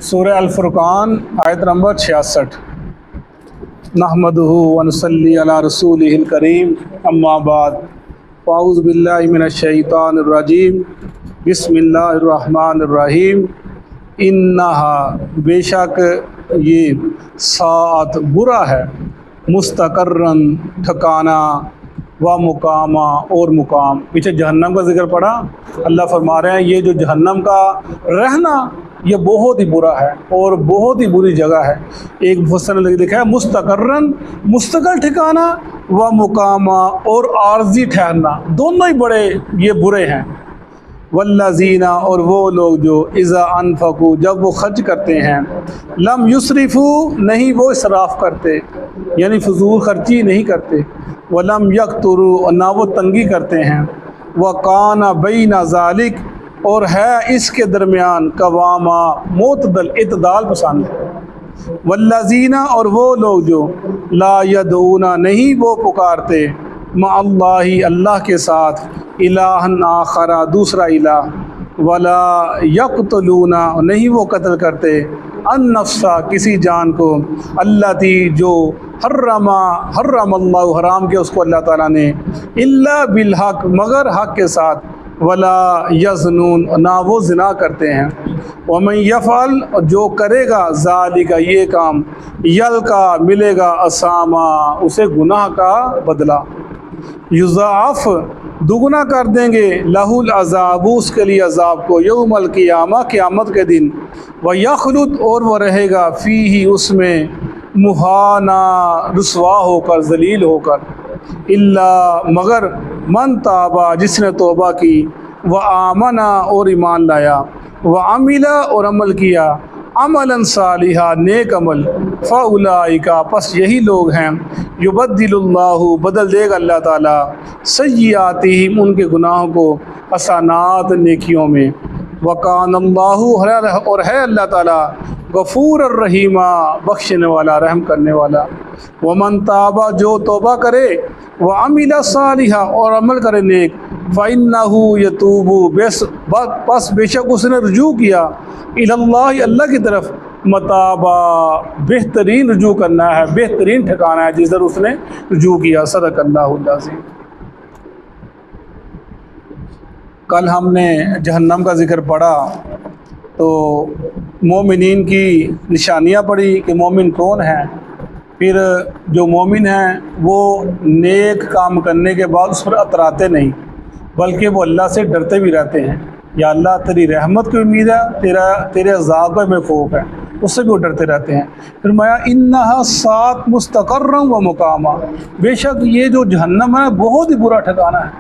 سورہ الفرقان آیت نمبر 66۔ نحمدہ ونصلی علی رسولہ الکریم، اما بعد، اعوذ باللہ من الشیطان الرجیم، بسم اللہ الرحمن الرحیم۔ انہا، بے شک یہ، ساعت برا ہے، مستقرن ٹھکانہ، و مقامہ اور مقام۔ پیچھے جہنم کا ذکر پڑا، اللہ فرما رہے ہیں یہ جو جہنم کا رہنا یہ بہت ہی برا ہے اور بہت ہی بری جگہ ہے۔ ایک مفسر نے لکھا ہے مستقرن، مستقل ٹھکانہ، و مقامہ اور عارضی ٹھہرنا، دونوں ہی بڑے یہ برے ہیں۔ والذین، اور وہ لوگ جو اذا انفقوا، جب وہ خرچ کرتے ہیں، لم یسرفوا، نہیں وہ اسراف کرتے یعنی فضول خرچی نہیں کرتے، ولم یقتروا، نہ وہ تنگی کرتے ہیں، وکان بین ذالک، اور ہے اس کے درمیان قوامہ، معتدل، اعتدال پسند ہے۔ والذین، اور وہ لوگ جو لا یدعون، نہیں وہ پکارتے، مع اللہ، اللہ کے ساتھ، الہً آخر، دوسرا الہ، ولا یقتلون، نہیں وہ قتل کرتے، النفس، کسی جان کو، التی، جو حرم اللہ، حرام کیا اس کو اللہ تعالیٰ نے، الا بالحق، مگر حق کے ساتھ، ولا یزنون، نہ وہ زنا کرتے ہیں، ومن یفعل، جو کرے گا، ذالک، یہ کام، یلقا، ملے گا، اسامہ، اسے گناہ کا بدلہ، یضاعف، دگنا کر دیں گے، لہ العذاب، اس کے لیے عذاب کو، یوم القیامہ، قیامت کے دن، ویخلد، اور وہ رہے گا، فیہ، اس میں، مہانا، رسوا ہو کر، ذلیل ہو کر، الا، مگر، من تابا، جس نے توبہ کی، وآمنا، اور ایمان لایا، وعملا، اور عمل کیا، عملا صالحا، نیک عمل، فاولئک، پس یہی لوگ ہیں، یبدل اللہ، بدل دے گا اللہ تعالیٰ، سیئاتہم، ان کے گناہوں کو، حسنات، نیکیوں میں، وکان اللہ، اور ہے اللہ تعالیٰ، غفور الرحیم، بخشنے والا، رحم کرنے والا۔ ومن تابا، جو توبہ کرے، وعمل صالحا، اور عمل کرے نیک، فإنہ یتوب، پس بے شک اس نے رجوع کیا، الی اللہ، اللہ کی طرف، متابا، بہترین رجوع کرنا ہے، بہترین ٹھکانا ہے جس در اس نے رجوع کیا۔ صدق اللہ العظیم۔ کل ہم نے جہنم کا ذکر پڑھا تو مومنین کی نشانیاں پڑھی کہ مومن کون ہیں، پھر جو مومن ہیں وہ نیک کام کرنے کے بعد اس پر اتراتے نہیں بلکہ وہ اللہ سے ڈرتے بھی رہتے ہیں، یا اللہ تیری رحمت کی امید ہے، تیرے عذاب کا میں خوف ہے، اس سے بھی وہ ڈرتے رہتے ہیں۔ پھر فرمایا انہا ساعت مستقرا و مقامہ، بے شک یہ جو جہنم ہے بہت ہی برا ٹھکانہ ہے،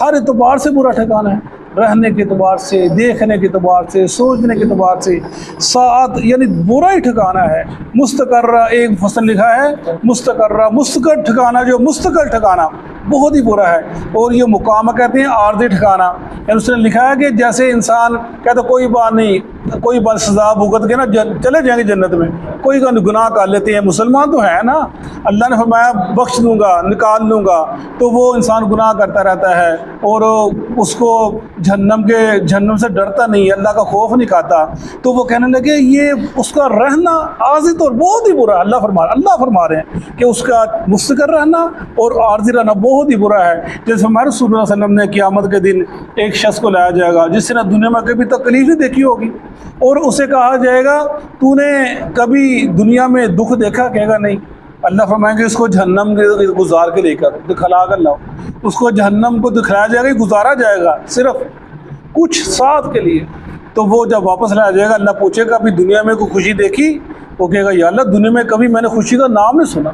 ہر اعتبار سے برا ٹھکانہ ہے، رہنے کے اعتبار سے، دیکھنے کے اعتبار سے، سوچنے کے اعتبار سے، ساعت یعنی برا ہی ٹھکانہ ہے۔ مستقرہ، ایک فصل لکھا ہے مستقرہ، مستقل ٹھکانہ، جو مستقل ٹھکانہ بہت ہی برا ہے، اور یہ مقامہ کہتے ہیں عارضی ٹھکانہ، یعنی اس نے لکھا ہے کہ جیسے انسان کہتا کوئی بات نہیں، کوئی بات سزا بھگت کے نا چلے جائیں گے جنت میں، کوئی گناہ کر لیتے ہیں، مسلمان تو ہے نا، اللہ نے فرمایا بخش دوں گا، نکال لوں گا، تو وہ انسان گناہ کرتا رہتا ہے اور اس کو جہنم سے ڈرتا نہیں، اللہ کا خوف نہیں کھاتا، تو وہ کہنے لگے یہ اس کا رہنا عارضی طور بہت ہی برا ہے۔ اللہ فرما رہے ہیں کہ اس کا مستقر رہنا اور عارضی رہنا بہت ہی برا ہے۔ جیسے ہمارے رسول اللہ صلی اللہ علیہ وسلم نے قیامت کے دن ایک شخص کو لایا جائے گا جس نے دنیا میں کبھی تکلیف نہیں دیکھی ہوگی، اور اسے کہا جائے گا تو نے کبھی دنیا میں دکھ دیکھا؟ کہے گا نہیں۔ اللہ فرمائیں گے اس کو جہنم گزار کے لے کر دکھلا کر لاؤ، اس کو جہنم کو دکھلایا جائے گا، گزارا جائے گا صرف کچھ ساتھ کے لیے، تو وہ جب واپس لایا جائے گا اللہ پوچھے گا ابھی دنیا میں کوئی خوشی دیکھی؟ وہ کہے گا یا اللہ دنیا میں کبھی میں نے خوشی کا نام نہیں سنا،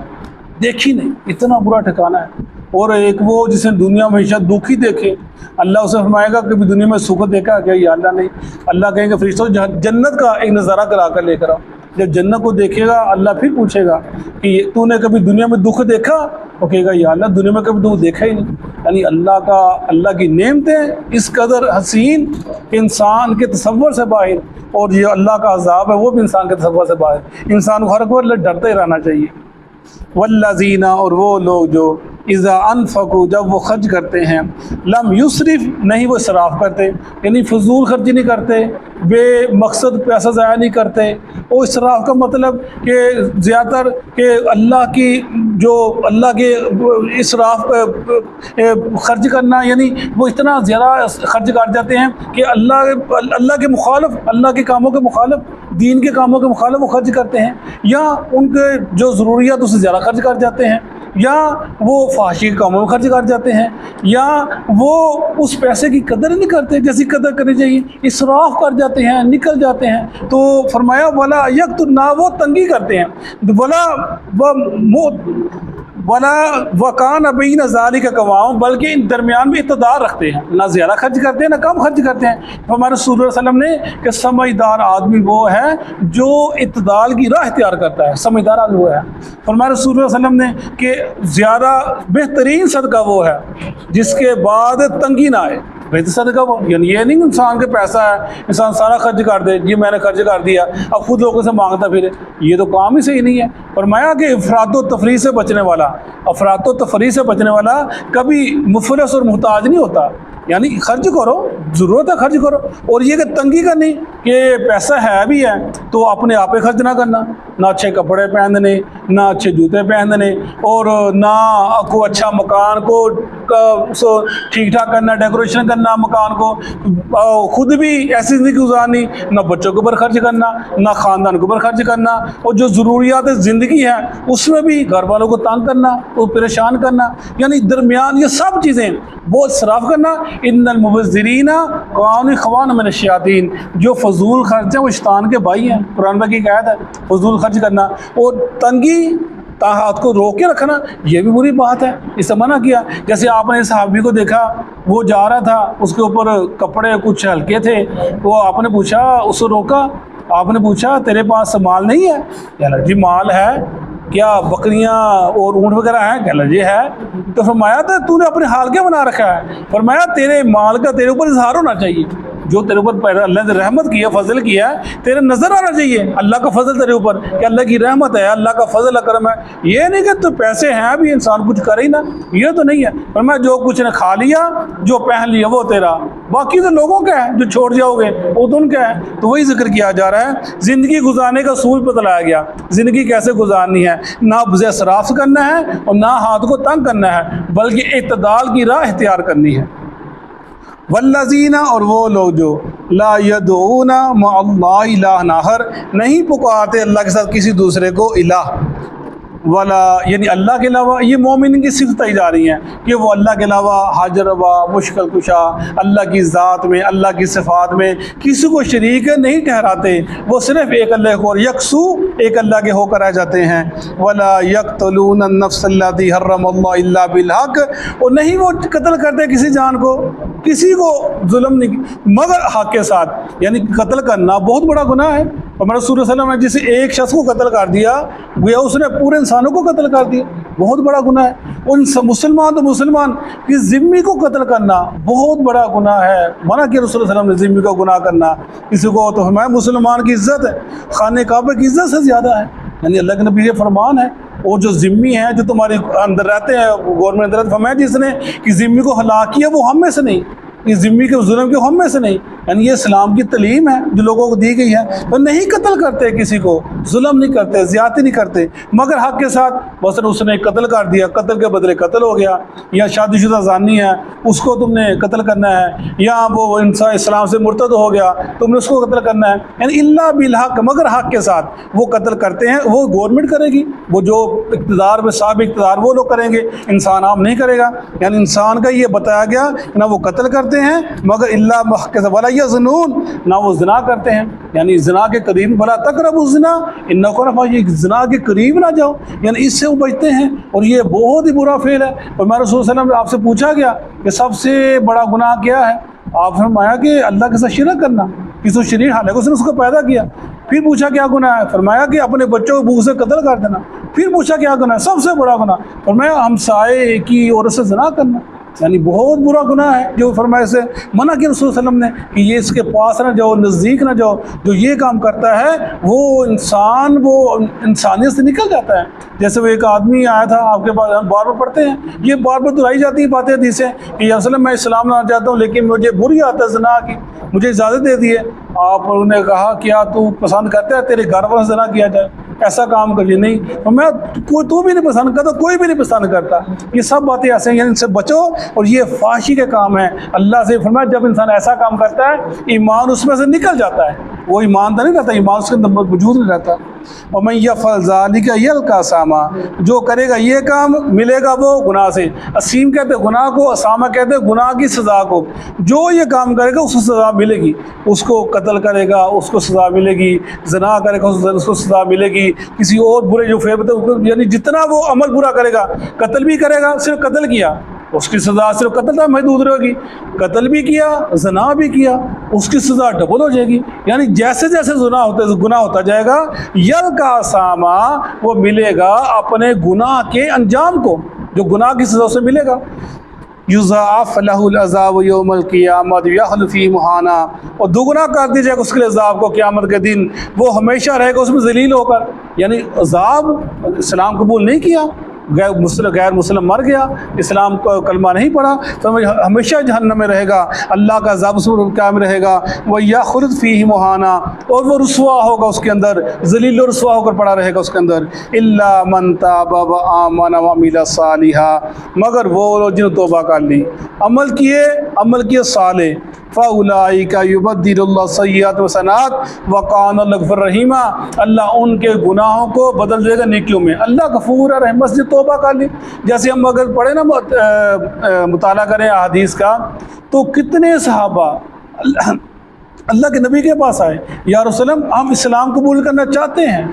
دیکھی نہیں، اتنا برا ٹھکانہ ہے۔ اور ایک وہ جس نے دنیا میں ہمیشہ دکھ ہی دیکھے، اللہ اسے فرمائے گا کبھی دنیا میں سکھ دیکھا؟ کہ یا اللہ نہیں۔ اللہ کہیں گے فرشتوں جنت کا ایک نظارہ کرا کر لے کر آؤ۔ جب جنت کو دیکھے گا اللہ پھر پوچھے گا کہ تو نے کبھی دنیا میں دکھ دیکھا؟ وہ کہے گا یا اللہ دنیا میں کبھی دکھ دیکھا ہی نہیں۔ یعنی اللہ کی نعمتیں اس قدر حسین کہ انسان کے تصور سے باہر، اور یہ اللہ کا عذاب ہے وہ بھی انسان کے تصور سے باہر، انسان کو ہر وقت ڈرتے ہی رہنا چاہیے۔ والذین، اور وہ لوگ جو اذا انفقوا جب وہ خرچ کرتے ہیں، لم یسرف نہیں وہ اسراف کرتے، یعنی فضول خرچی نہیں کرتے، بے مقصد پیسہ ضائع نہیں کرتے۔ اور اسراف کا مطلب کہ زیادہ تر کہ اللہ کی جو اللہ کے اسراف خرچ کرنا، یعنی وہ اتنا زیادہ خرچ کر جاتے ہیں کہ اللہ کے مخالف، اللہ کے کاموں کے مخالف، دین کے کاموں کے مخالف وہ خرچ کرتے ہیں، یا ان کے جو ضروریات اس سے زیادہ خرچ کر جاتے ہیں، یا وہ فحاشی کے کاموں میں خرچ کر جاتے ہیں، یا وہ اس پیسے کی قدر نہیں کرتے جیسی قدر کرنی چاہیے، اسراف کر جاتے ہیں، نکل جاتے ہیں۔ تو فرمایا ولا نہ وہ تنگی کرتے ہیں، ولا وکان بین ذالک قوام، بلکہ ان درمیان میں اقتدار رکھتے ہیں، نہ زیادہ خرچ کرتے ہیں نہ کم خرچ کرتے ہیں۔ ہمارے رسول اللہ علیہ وسلم نے کہ سمجھدار آدمی وہ ہے جو اعتدال کی راہ اختیار کرتا ہے، سمجھدار آدمی وہ ہے۔ ہمارے رسول اللہ علیہ وسلم نے کہ زیادہ بہترین صدقہ وہ ہے جس کے بعد تنگی نہ آئے۔ بہتر صدقہ وہ، یعنی یہ نہیں انسان کے پیسہ ہے انسان سارا خرچ کر دے، جی میں نے خرچ کر دیا اب خود لوگوں سے مانگتا پھرے، یہ تو کام ہی صحیح نہیں ہے۔ فرمایا کہ افراط و تفریح سے بچنے والا، افراط و تفریح سے بچنے والا کبھی مفلس اور محتاج نہیں ہوتا، یعنی خرچ کرو، ضرورت ہے خرچ کرو، اور یہ کہ تنگی کرنی کہ پیسہ ہے بھی ہے تو اپنے آپ پہ خرچ نہ کرنا، نہ اچھے کپڑے پہننے، نہ اچھے جوتے پہننے، اور نہ کوئی اچھا مکان کو ٹھیک ٹھاک کرنا، ڈیکوریشن کرنا مکان کو، خود بھی ایسی زندگی گزارنی، نہ بچوں کے اوپر خرچ کرنا، نہ خاندان کے اوپر خرچ کرنا، اور جو ضروریات زندگی ہے اس میں بھی گھر والوں کو تنگ کرنا اور پریشان کرنا، یعنی درمیان یہ سب چیزیں بہت اسراف کرنا۔ ان المبذرین کانوا اخوان من الشیاطین، جو فضول خرچ ہیں وہ شیطان کے بھائی ہیں، قرآن میں کی قید ہے فضول خرچ کرنا، اور تنگی ہاتھ کو روک کے رکھنا یہ بھی بری بات ہے، اس سے منع کیا۔ جیسے آپ نے صحابی کو دیکھا وہ جا رہا تھا، اس کے اوپر کپڑے کچھ ہلکے تھے، وہ آپ نے پوچھا، اس کو روکا، آپ نے پوچھا تیرے پاس مال نہیں ہے؟ کہا جی مال ہے، کیا بکریاں اور اونٹ وغیرہ ہیں؟ کہا جی ہے۔ تو فرمایا تو نے اپنے حال کیا بنا رکھا ہے؟ فرمایا تیرے مال کا تیرے اوپر اظہار ہونا چاہیے، جو تیرے اوپر اللہ نے رحمت کی ہے، فضل کیا ہے، تیرے نظر آنا چاہیے اللہ کا فضل تیرے اوپر، کہ اللہ کی رحمت ہے، اللہ کا فضل کرم ہے۔ یہ نہیں کہ تو پیسے ہیں بھی انسان کچھ کرے ہی نہ، یہ تو نہیں ہے۔ فرمایا جو کچھ نے کھا لیا، جو پہن لیا وہ تیرا، باقی تو لوگوں کا ہے، جو چھوڑ جاؤ گے وہ تو ان کا ہے۔ تو وہی ذکر کیا جا رہا ہے، زندگی گزارنے کا اصول بتلایا گیا، زندگی کیسے گزارنی ہے، نہ اسراف کرنا ہے اور نہ ہاتھ کو تنگ کرنا ہے، بلکہ اعتدال کی راہ اختیار کرنی ہے۔ والذین، اور وہ لوگ جو لا یدعون مع اللہ الہ آخر، نہیں پکارتے اللہ کے ساتھ کسی دوسرے کو الہ، ولا یعنی اللہ کے علاوہ، یہ مومن کی صفت آئی جا رہی ہیں کہ وہ اللہ کے علاوہ حاجر روا، مشکل کشا، اللہ کی ذات میں، اللہ کی صفات میں کسی کو شریک نہیں ٹھہراتے، وہ صرف ایک اللہ کو، اور یکسو ایک اللہ کے ہو کر رہ جاتے ہیں۔ ولا یقتلون النفس التي حرم اللہ الا بالحق، اور نہیں وہ قتل کرتے کسی جان کو، کسی کو ظلم نہیں مگر حق کے ساتھ، یعنی قتل کرنا بہت بڑا گناہ ہے۔ ہمارے رسول اللہ علیہ وسلم نے جسے ایک شخص کو قتل کر دیا گویا اس نے پورے انسانوں کو قتل کر دیا، بہت بڑا گناہ ہے۔ ان مسلمان تو مسلمان کی ذمہ کو قتل کرنا بہت بڑا گناہ ہے، منع کیا رسول اللہ علیہ وسلم نے ذمہ کو گناہ کرنا کسی کو۔ تو ہمارے مسلمان کی عزت ہے خانہ کعبہ کی عزت سے زیادہ ہے، یعنی اللہ کے نبی یہ فرمان ہے۔ اور جو ذمی ہیں جو تمہارے اندر رہتے ہیں گورنمنٹ اندر، فرمایا جس نے کہ ذمی کو ہلاک کیا وہ ہم میں سے نہیں، اس ذمی کے ظلم کے ہم میں سے نہیں، یعنی یہ اسلام کی تعلیم ہے جو لوگوں کو دی گئی ہے۔ تو نہیں قتل کرتے کسی کو، ظلم نہیں کرتے، زیادتی نہیں کرتے مگر حق کے ساتھ۔ مثلا اس نے قتل کر دیا، قتل کے بدلے قتل ہو گیا، یا شادی شدہ زانی ہے اس کو تم نے قتل کرنا ہے، یا وہ انسان اسلام سے مرتد ہو گیا تم نے اس کو قتل کرنا ہے، یعنی اللہ بالحق، مگر حق کے ساتھ وہ قتل کرتے ہیں۔ وہ گورنمنٹ کرے گی، وہ جو اقتدار میں صاحب اقتدار وہ لوگ کریں گے، انسان عام نہیں کرے گا۔ یعنی انسان کا یہ بتایا گیا نہ وہ قتل کرتے ہیں مگر اللہ حق کے ساتھ، ولا یزنون، نہ وہ زنا کرتے ہیں، یعنی زنا کے قریب، ولا تقربوا الزنا انکم یہ زنا کے قریب نہ جاؤ، یعنی اس سے وہ بچتے ہیں، اور یہ بہت ہی برا فعل ہے۔ اور میں رسول صلی اللہ علیہ وسلم آپ سے پوچھا گیا کہ سب سے بڑا گناہ کیا ہے؟ آپ نے فرمایا کہ اللہ کے ساتھ شرک کرنا، کسی کو شریک، حالانکہ اس نے اس کو پیدا کیا۔ پھر پوچھا کیا گناہ ہے؟ فرمایا کہ اپنے بچوں کو بھوک سے قتل کر دینا۔ پھر پوچھا کیا گناہ ہے؟ سب سے بڑا گناہ فرمایا ہمسائے کی عورت سے زنا کرنا۔ یعنی بہت برا گناہ ہے جو فرمائے سے منع کیا رسول صلی اللہ علیہ وسلم نے کہ یہ اس کے پاس نہ جاؤ، نزدیک نہ جاؤ. جو یہ کام کرتا ہے وہ انسانیت سے نکل جاتا ہے. جیسے وہ ایک آدمی آیا تھا آپ کے پاس، ہم بار بار پڑھتے ہیں، یہ بار بار دہرائی جاتی ہیں باتیں حدیثیں کہ یا رسول اللہ میں اسلام لانا چاہتا ہوں لیکن مجھے بری عادت ہے زنا کی، مجھے اجازت دے دیے. آپ نے کہا کیا تو پسند کرتا ہے تیرے گھر والوں سے زنا کیا جائے؟ ایسا کام کریے نہیں. میں تو بھی نہیں پسند کرتا، کوئی بھی نہیں پسند کرتا. یہ سب باتیں ایسے ہیں، ان سے بچو. اور یہ فحاشی کے کام ہے. اللہ سے فرمایا جب انسان ایسا کام کرتا ہے ایمان اس میں سے نکل جاتا ہے، وہ ایمان تو نہیں رہتا، ایمان اس کے اندر موجود نہیں رہتا. وَمَن يَفْعَلْ ذَلِكَ يَلْقَ أَثَامًا، جو کرے گا یہ کام ملے گا وہ گناہ سے. اسیم کہتے ہیں گناہ کو، اسامہ کہتے ہیں گناہ کی سزا کو. جو یہ کام کرے گا اس کو سزا ملے گی. اس کو قتل کرے گا اس کو سزا ملے گی، زنا کرے گا اس کو سزا ملے گی، کسی اور برے جو یعنی جتنا وہ عمل برا کرے گا، قتل بھی کرے گا، صرف قتل کیا اس کی سزا صرف قتل تک محدود رہے گی. قتل بھی کیا، زنا بھی کیا، اس کی سزا ڈبل ہو جائے گی. یعنی جیسے جیسے گناہ ہوتا جائے گا، یلقا اثاما، وہ ملے گا اپنے گناہ کے انجام کو، جو گناہ کی سزا سے ملے گا. یضاعف لہ العذاب یوم القیامت یخلد فیہ مہانا، اور دوگنا کر دیا جائے گا اس کے عذاب کو قیامت کے دن، وہ ہمیشہ رہے گا اس میں ذلیل ہو کر. یعنی عذاب، اسلام قبول نہیں کیا، غیر مسلم مر گیا، اسلام کو کلمہ نہیں پڑھا تو ہمیشہ جہنم میں رہے گا، اللہ کا عذاب اس میں قائم رہے گا. وَيَخْلُدْ فِيهِ مُهَانًا، اور وہ رسوا ہوگا اس کے اندر، ذلیل و رسوا ہو کر پڑا رہے گا اس کے اندر. إِلَّا مَن تَابَ وَآمَنَ وَعَمِلَ صَالِحًا، مگر وہ لوگ جنہوں نے توبہ کر لی، عمل کیے صالح. فَأُولَٰئِكَ يُبَدِّلُ اللَّهُ السَّيِّئَاتِ حَسَنَاتٍ وَكَانَ اللَّهُ غَفُورًا رَحِيمًا، اللہ ان کے گناہوں کو بدل دے گا نیکیوں میں. اللہ غفور ہے، رحیم. بس توبہ کر لی. جیسے ہم اگر پڑھیں نا مطالعہ کریں احادیث کا، تو کتنے صحابہ اللہ کے نبی کے پاس آئے، یا رسول اللہ ہم اسلام قبول کرنا چاہتے ہیں،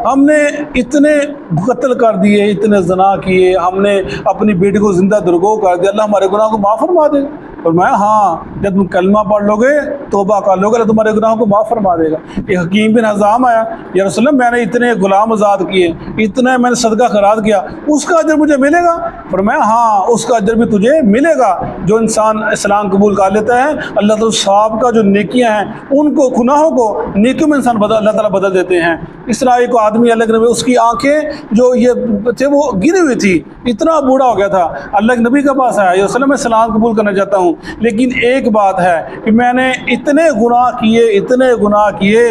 ہم نے اتنے قتل کر دیے، اتنے زنا کیے، ہم نے اپنی بیٹی کو زندہ درگو کر دیا، اللہ ہمارے گناہ کو معاف فرما دے. اور میں ہاں جب تم کلمہ پڑھ لو گے، توبہ کر لو گے، اللہ تمہارے گناہوں کو معاف فرما دے گا. ایک حکیم بن حزام آیا، یا رسول اللہ میں نے اتنے غلام آزاد کیے، اتنے میں نے صدقہ خیرات کیا، اس کا اجر مجھے ملے گا؟ فرمایا ہاں اس کا اجر بھی تجھے ملے گا. جو انسان اسلام قبول کر لیتا ہے، اللہ تعالیٰ صاحب کا جو نیکیاں ہیں ان کو، گناہوں کو نیکیوں میں انسان اللہ تعالیٰ بدل دیتے ہیں. اس طرح ایک آدمی اللہ کے نبی، اس کی آنکھیں جو یہ تھے وہ گری ہوئی تھی، اتنا بوڑھا ہو گیا تھا، اللہ کے نبی کے پاس آیا، یا رسول اللہ میں اسلام قبول کرنا چاہتا ہوں، لیکن ایک بات ہے کہ میں نے اتنے گناہ کیے،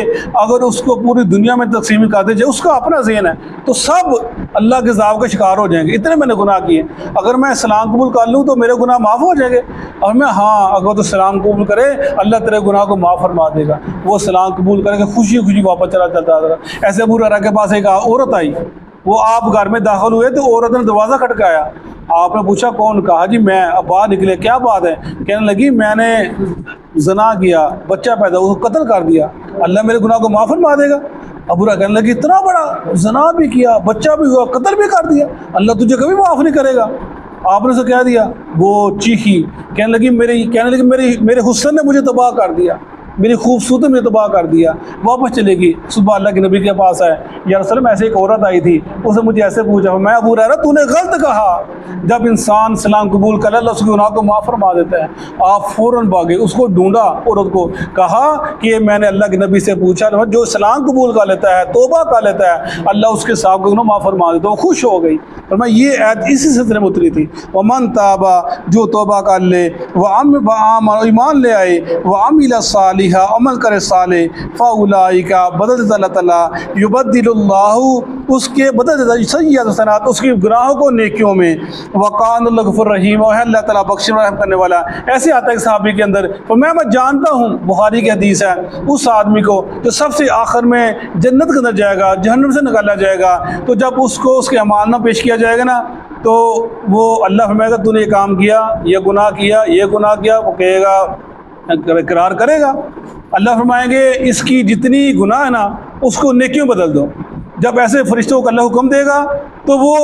اگر اس کو پوری دنیا میں تقسیم کر دے جائے، اس کا اپنا ذہن ہے تو سب اللہ کے عذاب کا شکار ہو جائیں گے. اتنے میں نے گناہ کیے، اگر میں اسلام قبول کر لوں تو میرے گناہ معاف ہو جائیں گے. اور میں ہاں اگر تو اسلام قبول کرے اللہ تیرے گناہ کو معاف فرما دے گا. وہ اسلام قبول کرے گا، خوشی خوشی واپس چلتا رہا. ایسے ابو ہریرہ کے پاس ایک عورت آئی، وہ آپ گھر میں داخل ہوئے تو عورت نے دروازہ کھٹکایا. آپ نے پوچھا کون؟ کہا جی میں. اب باہر نکلے، کیا بات ہے؟ کہنے لگی میں نے زنا کیا، بچہ پیدا، اس کو قتل کر دیا، اللہ میرے گناہ کو معاف فرما دے گا. ابو ہریرہ کہنے لگی اتنا بڑا زنا بھی کیا، بچہ بھی ہوا، قتل بھی کر دیا، اللہ تجھے کبھی معاف نہیں کرے گا. آپ نے اسے کہہ دیا. وہ چیخی، کہنے لگی میرے حسن نے مجھے تباہ کر دیا، میری خوبصورتی میں تباہ کر دیا. واپس چلے گی. صبح اللہ کے نبی کے پاس آئے، یا رسول اللہ ایسے ایک عورت آئی تھی، اس نے مجھے ایسے پوچھا. میں ابو ہریرہ تو نے غلط کہا، جب انسان اسلام قبول کر اللہ اس کے گناہ کو معاف فرما دیتا ہے. آپ فوراً بھاگے، اس کو ڈھونڈا، عورت کو، کہا کہ میں نے اللہ کے نبی سے پوچھا، جو اسلام قبول کر لیتا ہے، توبہ کر لیتا ہے، اللہ اس کے صاحب کو گناہ معاف فرما دیتا ہے. وہ خوش ہو گئی. اور میں یہ عید اسی سلسلے میں اتری تھی. ومن تابا، جو توبہ کر لے، وآمن، ایمان لے آئے، وعمل صالحا، عمل کرے صالح، فاولئک، بدل دیتا اللہ تعالیٰ، یبدل اللہ، اس کے بدل دیتا سیئات حسنات، اس کی گناہوں کو نیکیوں میں. وقان اللہ غفور رحیم، اور ہے اللہ تعالیٰ بخشنے والا، رحم کرنے والا. ایسے آتا ہے کہ صحابی کے اندر، تو میں جانتا ہوں، بخاری کی حدیث ہے، اس آدمی کو جو سب سے آخر میں جنت کے اندر جائے گا، جہنم سے نکالا جائے گا، تو جب اس کو اس کے اعمال نہ پیش کیا جائے گا نا، تو وہ اللہ فرمائے گا تو نے یہ کام کیا، یہ گناہ کیا، یہ گناہ کیا. وہ کہے گا، اقرار کرے گا. اللہ فرمائیں گے اس کی جتنی گناہ ہے نا اس کو نیکیوں بدل دو. جب ایسے فرشتوں کو اللہ حکم دے گا تو وہ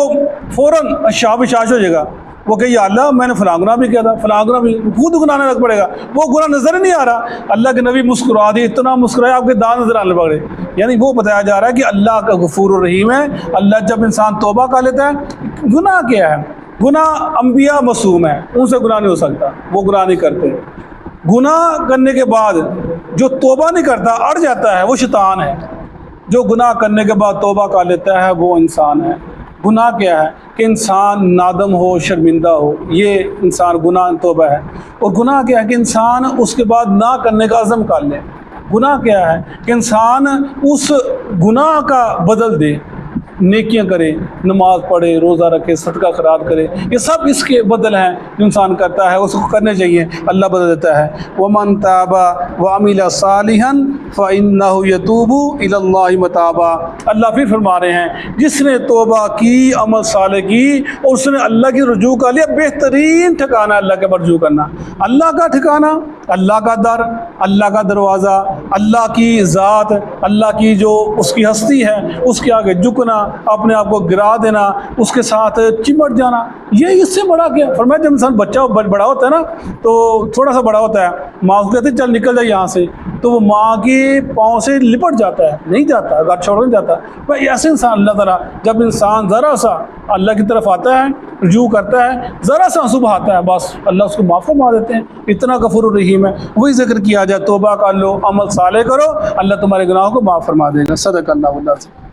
فوراً شاش ہو جائے گا. وہ کہ یا اللہ میں نے فلاں گناہ بھی کیا تھا، فلاں گناہ بھی، خود گناہ لگ پڑے گا. وہ گناہ نظر نہیں آ رہا. اللہ کے نبی مسکرا دی، اتنا مسکرائے آپ کے دانت نظر آنے پڑے. یعنی وہ بتایا جا رہا ہے کہ اللہ کا غفور الرحیم ہے. اللہ جب انسان توبہ کر لیتا ہے، گناہ کیا ہے، گناہ انبیاء معصوم ہیں، ان سے گناہ نہیں ہو سکتا، وہ گناہ نہیں کرتے۔ گناہ کرنے کے بعد جو توبہ نہیں کرتا، اڑ جاتا ہے، وہ شیطان ہے۔ جو گناہ کرنے کے بعد توبہ کر لیتا ہے وہ انسان ہے۔ گناہ کیا ہے کہ انسان نادم ہو، شرمندہ ہو، یہ انسان گناہ توبہ ہے۔ اور گناہ کیا ہے کہ انسان اس کے بعد نہ کرنے کا عزم کر لے۔ گناہ کیا ہے کہ انسان اس گناہ کا بدل دے، نیکیاں کرے، نماز پڑھے، روزہ رکھے، صدقہ خیرات کرے، یہ سب اس کے بدل ہیں جو انسان کرتا ہے، اس کو کرنے چاہیے، اللہ بدل دیتا ہے۔ وَمَن تَابَ وَعَمِلَ صَالِحًا فَإِنَّهُ يَتُوبُ إِلَى اللَّهِ مَتَابًا۔ اللہ پھر فرما رہے ہیں جس نے توبہ کی، عمل صالح کی اور اس نے اللہ کی رجوع کر لیا، بہترین ٹھکانہ اللہ کے رجوع کرنا، اللہ کا ٹھکانہ، اللہ کا در، اللہ کا دروازہ، اللہ کی ذات، اللہ کی جو اس کی ہستی ہے، اس کے آگے جھکنا، اپنے آپ کو گرا دینا، اس کے ساتھ چمٹ جانا، یہ اس سے بڑا کیا؟ فرمایا جب انسان بچہ بڑا ہوتا ہے نا، تو تھوڑا سا بڑا ہوتا ہے، ماں کو کہتے ہیں چل نکل جائے یہاں سے، تو وہ ماں کے پاؤں سے لپٹ جاتا ہے، نہیں جاتا، گھر چھوڑ نہیں جاتا۔ بھائی ایسے انسان اللہ تعالیٰ جب انسان ذرا سا اللہ کی طرف آتا ہے، رجوع کرتا ہے، ذرا سا آنسو بہاتا ہے، بس اللہ اس کو معاف فرما دیتے ہیں، اتنا غفور الرحیم ہے۔ وہی ذکر کیا جائے، توبہ کر لو، عمل صالح کرو، اللہ تمہارے گناہوں کو معاف فرما دے گا۔ صدق اللہ العظیم۔